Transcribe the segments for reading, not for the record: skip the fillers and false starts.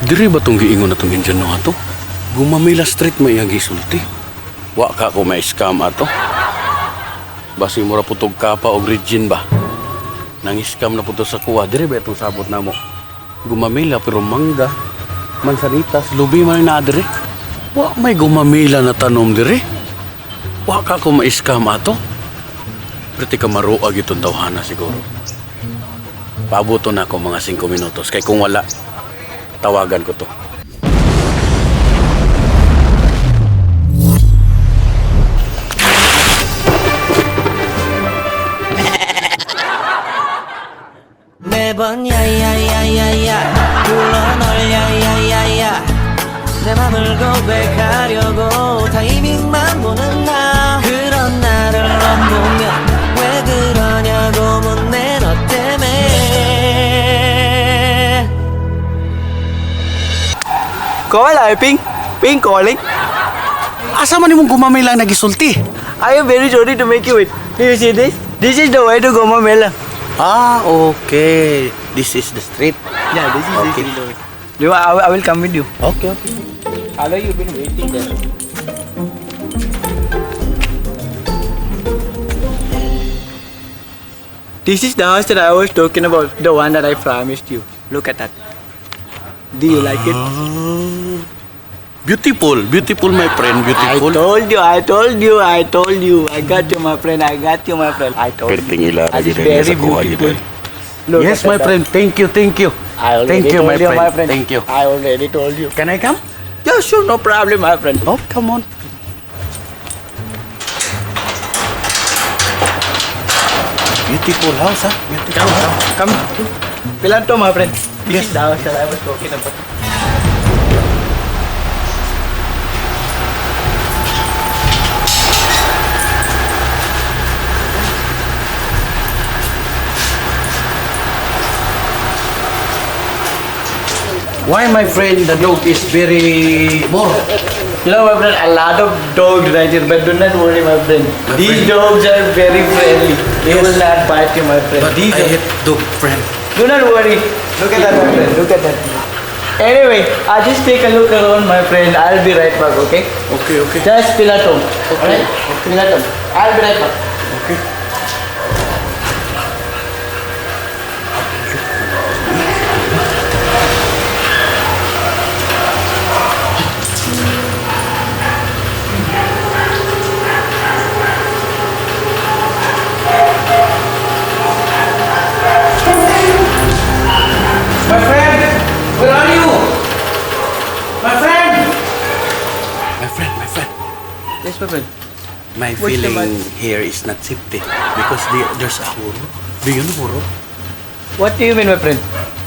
Diri ba itong giingon na itong Indian no ato? Gumamila street may iyang gisulti. Wa ka ko may scam ato. Basi mura putog kapa o Regine ba? Nang-scam na puto sa kuwa. Diri ba itong sabot na mo? Gumamila pero mangga, mansanitas, lubi man na diri. Wa may gumamila na tanom diri. Wa ka ko may scam ato. Priti ka maruag itong tawhana siguro. Paabuto na ako mga 5 minutos. Kaya kung wala, tawagan ko to. 매번 야야야야야 불러 널 야야야야 내 맘을 고백하려고 타이밍만 보는 나 그런 나를 넌보며 왜 그러냐고 묻네 너 때문에 Có lại Pink, Pink calling. Asa man imong gumamila nagisulti? I am very sorry to make you wait. Do you see this? This is the way to Goma Mela. Ah, okay. This is the street. Yeah, this is Okay. the way. Do I will come with you. Okay, okay. How long you been waiting there? This is the house that I was talking about, the one that I promised you. Look at that. Do you like it? Beautiful, beautiful my friend, I beautiful. told you, I told you, I told you. I got you, my friend. I got you, my friend. I told you. Perting ila That is lagi very sa kuha beautiful. gid. Look Yes, at my that. friend. Thank you, thank you. I already Thank you, told my friend. Thank you. I already told you. Can I come? Yeah, sure, no problem, my friend. Oh, come on. Beautiful house, ha? Beautiful house. Come. Pilanto, my friend. Yes. This is the house that I was talking about. Why, my friend, the dog is very more? You know, my friend, a lot of dogs right here, but do not worry, my friend. These dogs are very friendly. They will not bite you, my friend. But These I dogs- hate dog, friend. Do not worry. Look at that, my friend. Look at that. Anyway, I'll just take a look around, my friend. I'll be right back, okay? Okay, okay. Just Pilato. Okay. Alright? Pilato. I'll be right back. Okay. My friend, where are you? My friend. My friend, my friend. Yes, my friend. My What's the feeling matter? here is not safety because there's a horror. Do you know horror? What do you mean, my friend?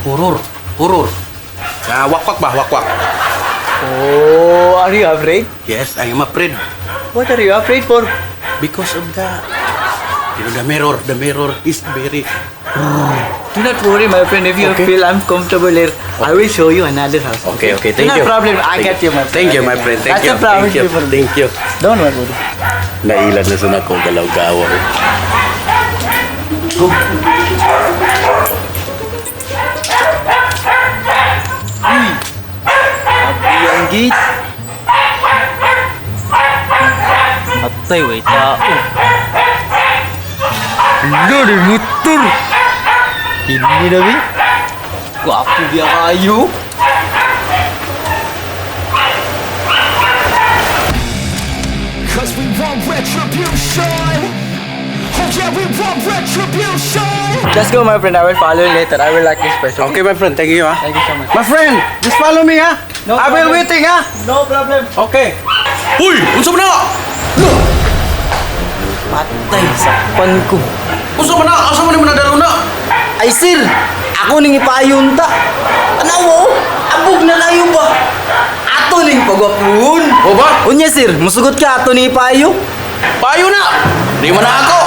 Horror. Horror. Ah, wakwak ba? Wakwak. Oh, are you afraid? Yes, I am afraid What are you afraid for? because of the mirror. The mirror is very. Do not worry, my friend. If you Okay. feel uncomfortable here, I will show you another house. Okay, okay. Thank no you. problem. I Thank- get you, my friend. Thank you, my friend. Thank That's you. a promise Thank you. before. Thank you. Don't worry. Nailan na sa ko galaw-gawa. Go. Abi ang gate. Atay, wait. Lord, motor. Hindi na, bi. Gwapo biya kayo. Cause we want retribution. Oh yeah, we want retribution. Let's go, my friend. I will follow you later. I will like this person. Okay, my friend. Thank you, ha. Thank you so much. My friend, just follow me, ha. No I will problem. waiting, ha. No problem. Okay. Uy, unsa man na? Patay sa pan ko. Unsa man na? Asa man mo nadalo na? Ay, sir! Ako ning ipayon ta. Ano mo? Abog na layo ba? Ato ning pagwapuhon. O ba? Unya, sir. Musugot ka ato ni ipayo. Payo na. Di man na ako.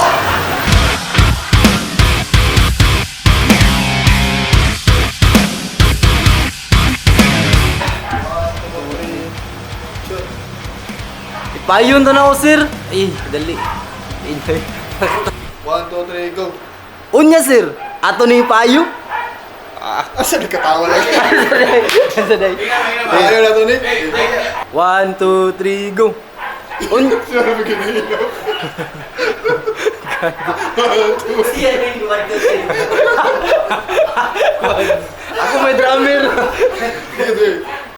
Ipayon ta na ako, sir. Ay, dali. 1, 2, 3, go. Unya, sir. Ato ni ipayo. Asa nagkatawa lang? Sanay. Ayaw na to ni. 1, 2, 3, go. Ako may drummer. Sige,